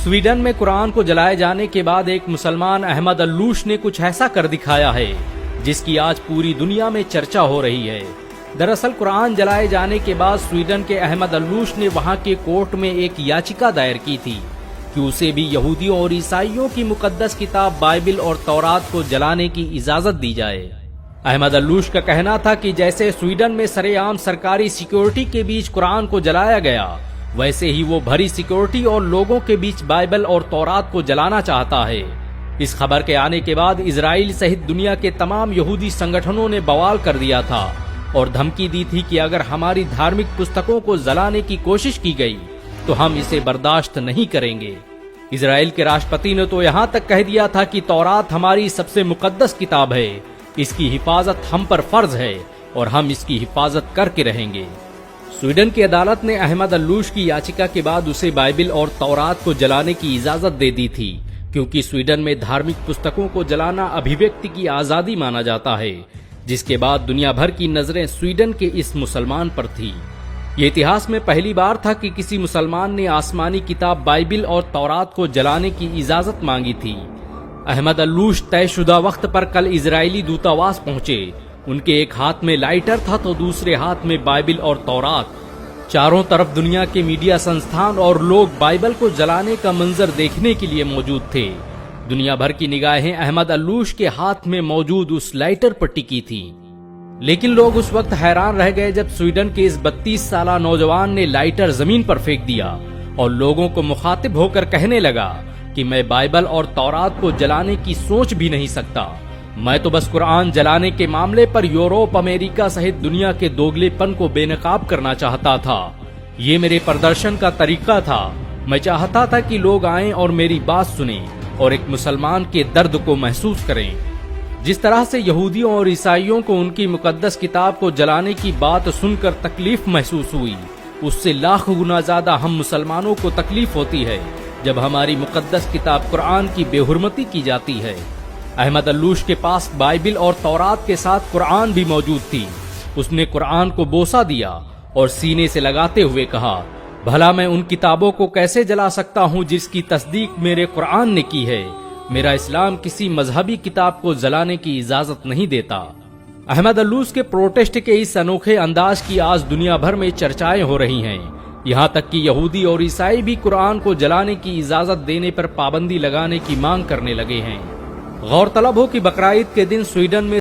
Sweden में कुरान को जलाए जाने के बाद एक मुसलमान अहमद अल्लूश ने कुछ ऐसा कर दिखाया है जिसकी आज पूरी दुनिया में चर्चा हो रही है। दरअसल कुरान जलाए जाने के बाद स्वीडन के अहमद अल्लूश ने वहां के कोर्ट में एक याचिका दायर की थी कि उसे भी यहूदियों और ईसाइयों की मुकद्दस किताब बाइबिल और तौरात को जलाने की इजाजत दी जाए। अहमद अल्लूश का कहना था कि जैसे स्वीडन में सरेआम सरकारी सिक्योरिटी के बीच कुरान को जलाया गया, वैसे ही वो भरी सिक्योरिटी और लोगों के बीच बाइबल और तौरात को जलाना चाहता है। इस खबर के आने के बाद इजराइल सहित दुनिया के तमाम यहूदी संगठनों ने बवाल कर दिया था और धमकी दी थी कि अगर हमारी धार्मिक पुस्तकों को जलाने की कोशिश की गई तो हम इसे बर्दाश्त नहीं करेंगे। इजराइल के राष्ट्रपति ने तो यहाँ तक कह दिया था कि तौरात हमारी सबसे मुकद्दस किताब है, इसकी हिफाजत हम पर फर्ज है और हम इसकी हिफाजत करके रहेंगे। स्वीडन की अदालत ने अहमद अल्लूश की याचिका के बाद उसे बाइबिल और तौरात को जलाने की इजाजत दे दी थी, क्योंकि स्वीडन में धार्मिक पुस्तकों को जलाना अभिव्यक्ति की आजादी माना जाता है, जिसके बाद दुनिया भर की नजरें स्वीडन के इस मुसलमान पर थी। ये इतिहास में पहली बार था कि किसी मुसलमान ने आसमानी किताब बाइबिल और तौरात को जलाने की इजाजत मांगी थी। अहमद अल्लूश तयशुदा वक्त पर कल इजरायली दूतावास पहुंचे। उनके एक हाथ में लाइटर था तो दूसरे हाथ में बाइबिल और तौरात। चारों तरफ दुनिया के मीडिया संस्थान और लोग बाइबल को जलाने का मंजर देखने के लिए मौजूद थे। दुनिया भर की निगाहें अहमद अल्लूश के हाथ में मौजूद उस लाइटर पर टिकी थी। लेकिन लोग उस वक्त हैरान रह गए जब स्वीडन के इस 32 साला नौजवान ने लाइटर जमीन पर फेंक दिया और लोगों को मुखातिब होकर कहने लगा कि मैं बाइबल और तौरात को जलाने की सोच भी नहीं सकता। मैं तो बस कुरान जलाने के मामले पर यूरोप, अमेरिका सहित दुनिया के दोगलेपन को बेनकाब करना चाहता था। ये मेरे प्रदर्शन का तरीका था। मैं चाहता था कि लोग आएं और मेरी बात सुनें और एक मुसलमान के दर्द को महसूस करें। जिस तरह से यहूदियों और ईसाइयों को उनकी मुकद्दस किताब को जलाने की बात सुनकर तकलीफ महसूस हुई, उससे लाख गुना ज्यादा हम मुसलमानों को तकलीफ होती है जब हमारी मुकद्दस किताब कुरान की बेहुरमती की जाती है। अहमद अल्लूश के पास बाइबिल और तौरात के साथ कुरान भी मौजूद थी। उसने कुरान को बोसा दिया और सीने से लगाते हुए कहा, भला मैं उन किताबों को कैसे जला सकता हूँ जिसकी तस्दीक मेरे कुरान ने की है। मेरा इस्लाम किसी मजहबी किताब को जलाने की इजाजत नहीं देता। अहमद अल्लूश के प्रोटेस्ट के इस अनोखे अंदाज की आज दुनिया भर में चर्चाएं हो रही हैं। यहाँ तक कि यहूदी और ईसाई भी कुरान को जलाने की इजाजत देने पर पाबंदी लगाने की मांग करने लगे हैं। गौरतलब हो कि बकरा ईद के दिन स्वीडन में